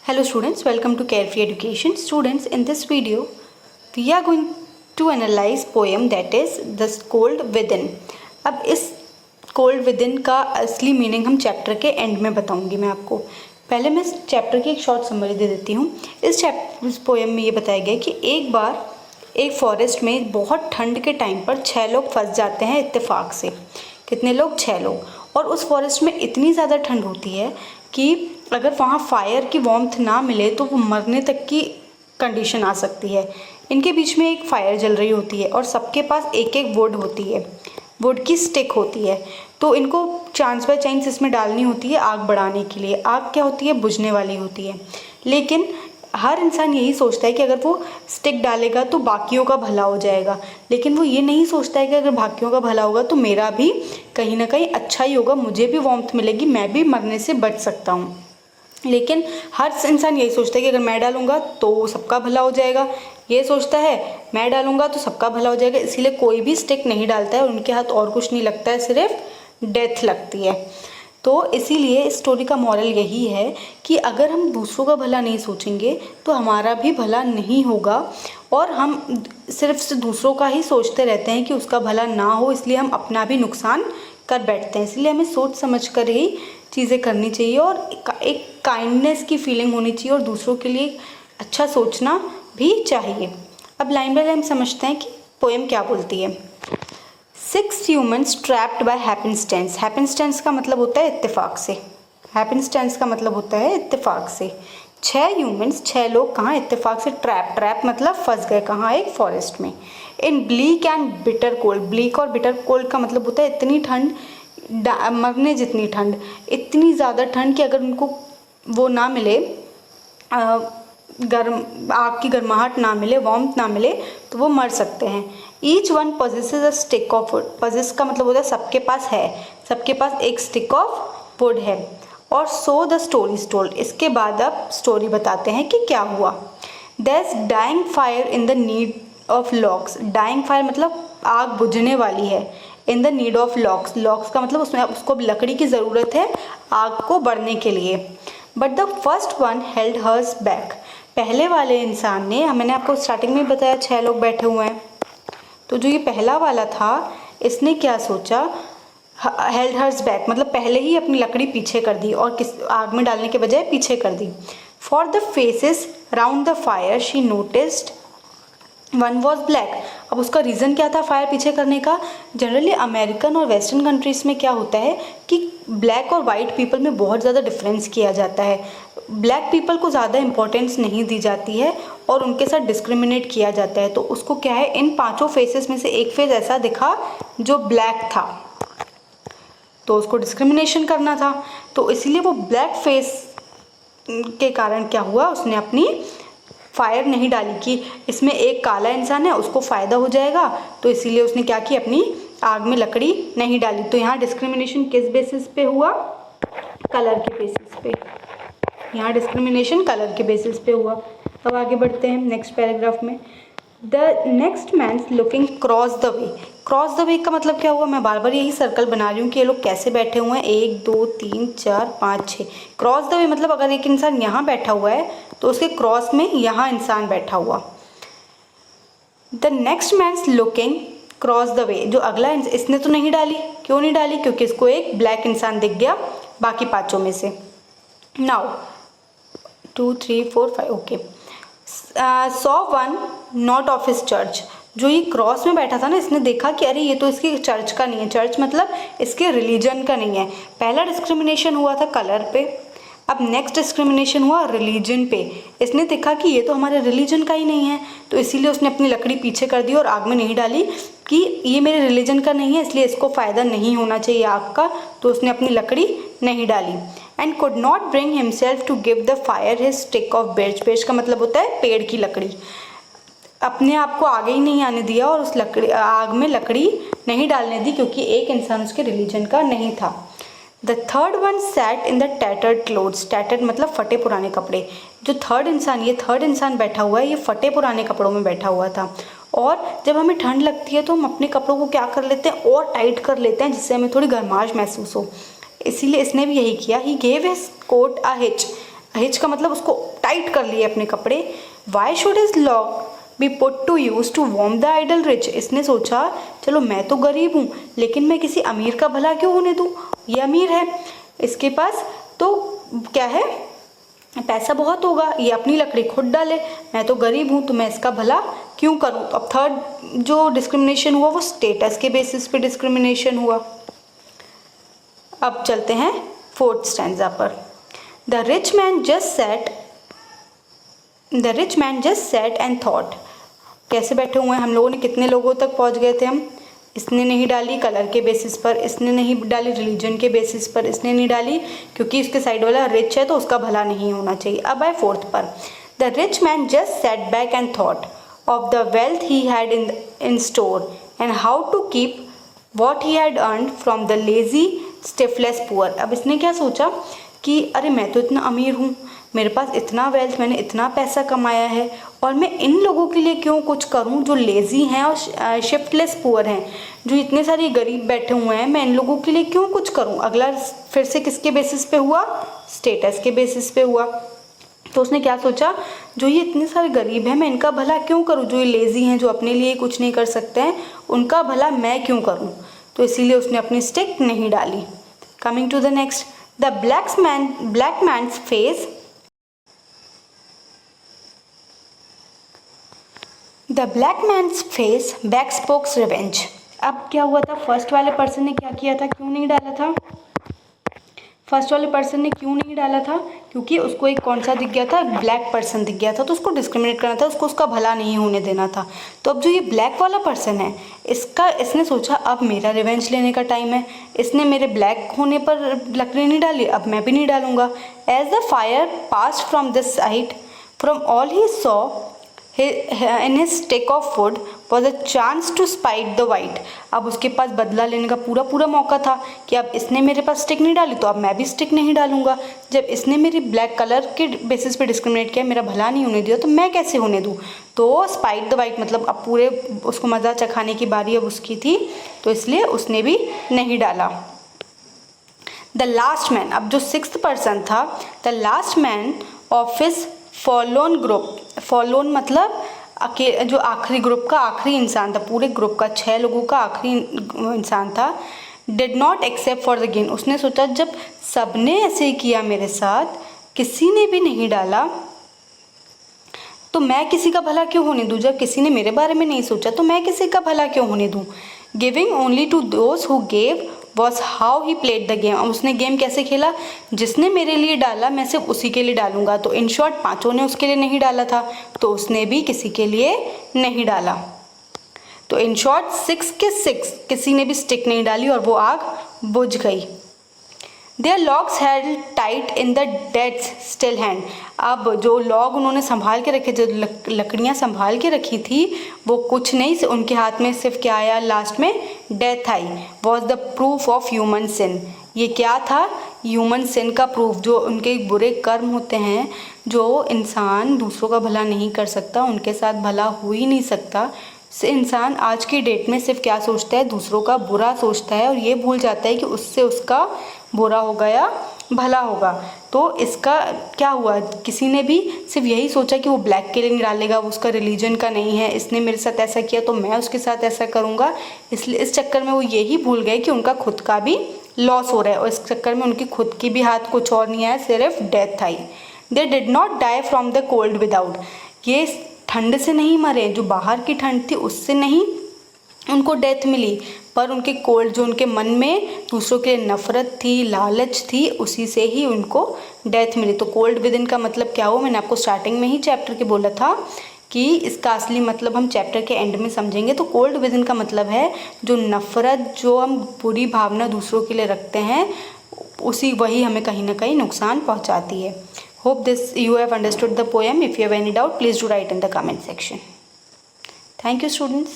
Hello students, welcome to Carefree Education. Students, in this video, we are going to analyze poem that is The Cold Within. अब इस cold within का असली meaning हम chapter के and में बताऊंगी मैं आपको। पहले मैं इस चैप्टर की एक शॉर्ट समरी दे देती हूँ। इस पोएम में ये बताया गया कि एक बार एक फॉरेस्ट में बहुत ठंड के टाइम पर 6 लोग फंस जाते हैं इत्तेफाक से। कितने लोग? 6 लोग। और उस फॉरेस्ट में इतनी ज़्यादा ठंड होती है कि अगर वहाँ फायर की वार्मथ ना मिले तो वो मरने तक की कंडीशन आ सकती है। इनके बीच में एक फायर जल रही होती है और सबके पास एक एक वुड होती है, वुड की स्टिक होती है। तो इनको चांस बाय चांस इसमें डालनी होती है आग बढ़ाने के लिए। आग क्या होती है? बुझने वाली होती है। लेकिन हर इंसान यही सोचता है कि अगर वो स्टिक डालेगा तो बाकियों का भला हो जाएगा, लेकिन वो ये नहीं सोचता है कि अगर बाकियों का भला होगा तो मेरा भी कहीं ना कहीं अच्छा ही होगा, मुझे भी वार्मथ मिलेगी, मैं भी मरने से बच सकता हूँ। लेकिन हर इंसान यही सोचता है कि अगर मैं डालूंगा तो सबका भला हो जाएगा। ये सोचता है मैं डालूंगा तो सबका भला हो जाएगा, इसीलिए कोई भी स्टिक नहीं डालता है। उनके हाथ और कुछ नहीं लगता है, सिर्फ डेथ लगती है। तो इसीलिए इस स्टोरी का मॉरल यही है कि अगर हम दूसरों का भला नहीं सोचेंगे तो हमारा भी भला नहीं होगा, और हम सिर्फ दूसरों का ही सोचते रहते हैं कि उसका भला ना हो, इसलिए हम अपना भी नुकसान कर बैठते हैं। इसलिए हमें सोच समझ कर ही चीज़ें करनी चाहिए और एक काइंडनेस की फीलिंग होनी चाहिए और दूसरों के लिए अच्छा सोचना भी चाहिए। अब लाइन बाय लाइन समझते हैं कि पोएम क्या बोलती है। 6 humans trapped by happenstance. Happenstance का मतलब होता है इत्तेफाक से। Happenstance का मतलब होता है इत्तेफाक से। 6 humans, 6 लोग कहाँ इत्तेफाक से ट्रैप मतलब फंस गए। कहाँ? एक फॉरेस्ट में। In bleak and bitter cold. Bleak और बिटर कोल्ड का मतलब होता है इतनी ठंड, मरने जितनी ठंड, इतनी ज़्यादा ठंड कि अगर उनको वो ना मिले, गर्म आग की गर्माहट ना मिले, वार्मथ ना मिले, तो वो मर सकते हैं। Each one possesses a stick of wood. Possess का मतलब होता है सबके पास है, सबके पास एक स्टिक ऑफ वुड है। और so the story is told. इसके बाद अब स्टोरी बताते हैं कि क्या हुआ। There is dying fire in the need of logs. Dying fire मतलब आग बुझने वाली है। In the need of logs. Logs का मतलब उसमें उसको लकड़ी की ज़रूरत है आग को बढ़ने के लिए। But the first one held hers back. पहले वाले इंसान ने, मैंने आपको स्टार्टिंग में बताया 6 लोग बैठे हुए हैं, तो जो ये पहला वाला था इसने क्या सोचा? हेल्ड हर्स बैक मतलब पहले ही अपनी लकड़ी पीछे कर दी और किस आग में डालने के बजाय पीछे कर दी। For the faces round the fire she noticed one was black. अब उसका रीज़न क्या था फायर पीछे करने का? जनरली अमेरिकन और वेस्टर्न कंट्रीज़ में क्या होता है कि ब्लैक और वाइट पीपल में बहुत ज़्यादा डिफरेंस किया जाता है। ब्लैक पीपल को ज़्यादा इंपॉर्टेंस नहीं दी जाती है और उनके साथ डिस्क्रिमिनेट किया जाता है। तो उसको क्या है, इन 5 फेसेस में से एक फेस ऐसा दिखा जो ब्लैक था, तो उसको डिस्क्रिमिनेशन करना था। तो इसीलिए वो ब्लैक फेस के कारण क्या हुआ, उसने अपनी फायर नहीं डाली कि इसमें एक काला इंसान है उसको फ़ायदा हो जाएगा, तो इसीलिए उसने क्या की, अपनी आग में लकड़ी नहीं डाली। तो यहाँ डिस्क्रिमिनेशन किस बेसिस पे हुआ? कलर के बेसिस पे। यहाँ डिस्क्रिमिनेशन कलर के बेसिस पे हुआ। अब आगे बढ़ते हैं नेक्स्ट पैराग्राफ में। The next man looking cross the way. Cross the way का मतलब क्या हुआ? मैं बार बार यही सर्कल बना रही हूँ कि ये लोग कैसे बैठे हुए हैं। 1 2 3 4 5 6। क्रॉस द वे मतलब अगर एक इंसान यहाँ बैठा हुआ है तो उसके क्रॉस में यहाँ इंसान बैठा हुआ। The next man looking cross the way, जो अगला इसने तो नहीं डाली। क्यों नहीं डाली? क्योंकि इसको एक ब्लैक इंसान दिख गया बाकी 5 में से। Now 2 3 4 5 okay. Saw one not of his church. जो ये क्रॉस में बैठा था ना, इसने देखा कि अरे ये तो इसके चर्च का नहीं है। चर्च मतलब इसके रिलीजन का नहीं है। पहला डिस्क्रिमिनेशन हुआ था कलर पे, अब नेक्स्ट डिस्क्रिमिनेशन हुआ रिलीजन पे। इसने देखा कि ये तो हमारे रिलीजन का ही नहीं है, तो इसीलिए उसने अपनी लकड़ी पीछे कर दी और आग में नहीं डाली कि ये मेरे रिलीजन का नहीं है, इसलिए इसको फ़ायदा नहीं होना चाहिए आग का, तो उसने अपनी लकड़ी नहीं डाली। And could not bring himself to give the fire his stick of birch. Birch का मतलब होता है पेड़ की लकड़ी। अपने आप को आगे ही नहीं आने दिया और उस आग में लकड़ी नहीं डालने दी क्योंकि एक इंसान उसके रिलीजन का नहीं था। The third one sat in the tattered clothes. Tattered मतलब फटे पुराने कपड़े। जो थर्ड इंसान बैठा हुआ है, ये फटे पुराने कपड़ों में बैठा हुआ था। और जब हमें ठंड लगती है तो हम अपने कपड़ों को क्या कर लेते हैं, और टाइट कर लेते हैं जिससे हमें थोड़ी गर्माहट महसूस हो। इसीलिए इसने भी यही किया। He gave his coat a hitch. Hitch का मतलब उसको टाइट कर लिए अपने कपड़े। Why should his log be put to use to warm the idle rich. इसने सोचा चलो मैं तो गरीब हूँ लेकिन मैं किसी अमीर का भला क्यों होने दूँ, ये अमीर है, इसके पास तो क्या है, पैसा बहुत होगा, ये अपनी लकड़ी खुद डाले, मैं तो गरीब हूँ तो मैं इसका भला क्यों करूँ। अब थर्ड जो डिस्क्रिमिनेशन हुआ वो स्टेटस के बेसिस पे डिस्क्रिमिनेशन हुआ। अब चलते हैं फोर्थ स्टैंजा पर। The rich man just set and thought. कैसे बैठे हुए हैं हम लोगों ने, कितने लोगों तक पहुंच गए थे हम। इसने नहीं डाली कलर के बेसिस पर, इसने नहीं डाली रिलीजन के बेसिस पर, इसने नहीं डाली क्योंकि इसके साइड वाला रिच है तो उसका भला नहीं होना चाहिए। अब आए फोर्थ पर। The rich man just set back and thought of the wealth he had in store and how to keep what he had earned from the lazy shiftless poor. अब इसने क्या सोचा कि अरे मैं तो इतना अमीर हूँ, मेरे पास इतना वेल्थ, मैंने इतना पैसा कमाया है और मैं इन लोगों के लिए क्यों कुछ करूं जो लेज़ी हैं और शिफ्टलेस पुअर हैं, जो इतने सारे गरीब बैठे हुए हैं, मैं इन लोगों के लिए क्यों कुछ करूं। अगला फिर से किसके बेसिस पे हुआ, स्टेटस के बेसिस पे हुआ। तो उसने क्या सोचा, जो ये इतने सारे गरीब हैं मैं इनका भला क्यों करूं, जो ये लेज़ी हैं, जो अपने लिए कुछ नहीं कर सकते हैं, उनका भला मैं क्यों करूं। तो इसीलिए उसने अपनी स्टिक नहीं डाली। Coming to the next. The black man's face the black man's face back spokes revenge. अब क्या हुआ था, फर्स्ट वाले पर्सन ने क्या किया था, क्यों नहीं डाला था, फर्स्ट वाले पर्सन ने क्यों नहीं डाला था, क्योंकि उसको एक कौन सा दिख गया था, ब्लैक पर्सन दिख गया था, तो उसको डिस्क्रिमिनेट करना था, उसको उसका भला नहीं होने देना था। तो अब जो ये ब्लैक वाला पर्सन है इसने सोचा अब मेरा रिवेंज लेने का टाइम है, इसने मेरे ब्लैक होने पर लकड़ी नहीं डाली, अब मैं भी नहीं डालूंगा। As the fire passed from this side from all he saw in his stick of wood was a chance to spite the white। अब उसके पास बदला लेने का पूरा मौका था कि अब इसने मेरे पास स्टिक नहीं डाली तो अब मैं भी स्टिक नहीं डालूंगा। जब इसने मेरी ब्लैक कलर के बेसिस पे डिस्क्रिमिनेट किया, मेरा भला नहीं होने दिया, तो मैं कैसे होने दूँ। तो स्पाइट द वाइट मतलब अब पूरे उसको मज़ा चखाने की बारी अब उसकी थी, तो इसलिए उसने भी नहीं डाला। द लास्ट मैन, अब जो सिक्स्थ पर्सन था, the last man of his fallen group, fallen मतलब जो आखिरी ग्रुप का आखिरी इंसान था, पूरे ग्रुप का 6 लोगों का आखिरी इंसान था। Did not except for the gain, उसने सोचा जब सबने ऐसे ही किया मेरे साथ, किसी ने भी नहीं डाला, तो मैं किसी का भला क्यों होने दूँ। जब किसी ने मेरे बारे में नहीं सोचा तो मैं किसी का भला क्यों होने दूँ। Giving only to those who gave was how he played the game. उसने गेम कैसे खेला, जिसने मेरे लिए डाला मैं सिर्फ उसी के लिए डालूंगा। तो इन शॉर्ट 5 ने उसके लिए नहीं डाला था तो उसने भी किसी के लिए नहीं डाला। तो इन शॉर्ट 6 के 6 किसी ने भी स्टिक नहीं डाली और वो आग बुझ गई। Their logs held tight in the dead's still hand। अब जो लॉग उन्होंने संभाल के रखे, जो लकड़ियाँ संभाल के रखी थी, वो कुछ नहीं, उनके हाथ में सिर्फ क्या आया लास्ट में, डेथ आई। Was the proof of human sin. ये क्या था, ह्यूमन सिन का प्रूफ। जो उनके बुरे कर्म होते हैं, जो इंसान दूसरों का भला नहीं कर सकता, उनके साथ भला हो ही नहीं सकता। इंसान आज की डेट में सिर्फ क्या सोचता है, दूसरों का बुरा सोचता है और ये भूल जाता है कि उससे उसका बुरा होगा या भला होगा। तो इसका क्या हुआ, किसी ने भी सिर्फ यही सोचा कि वो ब्लैक के लिए नहीं डालेगा, वो उसका रिलीजन का नहीं है, इसने मेरे साथ ऐसा किया तो मैं उसके साथ ऐसा करूँगा। इसलिए इस चक्कर में वो यही भूल गए कि उनका खुद का भी लॉस हो रहा है और इस चक्कर में उनकी खुद की भी हाथ कुछ और नहीं आया, सिर्फ डेथ आई। They did not die from the cold without. ये ठंड से नहीं मरे, जो बाहर की ठंड थी उससे नहीं उनको डेथ मिली, पर उनके कोल्ड, जो उनके मन में दूसरों के लिए नफरत थी, लालच थी, उसी से ही उनको डेथ मिली। तो कोल्ड विद इन का मतलब क्या हो, मैंने आपको स्टार्टिंग में ही चैप्टर के बोला था कि इसका असली मतलब हम चैप्टर के एंड में समझेंगे। तो कोल्ड विद इन का मतलब है जो नफरत, जो हम बुरी भावना दूसरों के लिए रखते हैं, वही हमें कहीं ना कहीं नुकसान पहुँचाती है। Hope this you have understood the poem. If you have any doubt, please do write in the comment section. Thank you, students.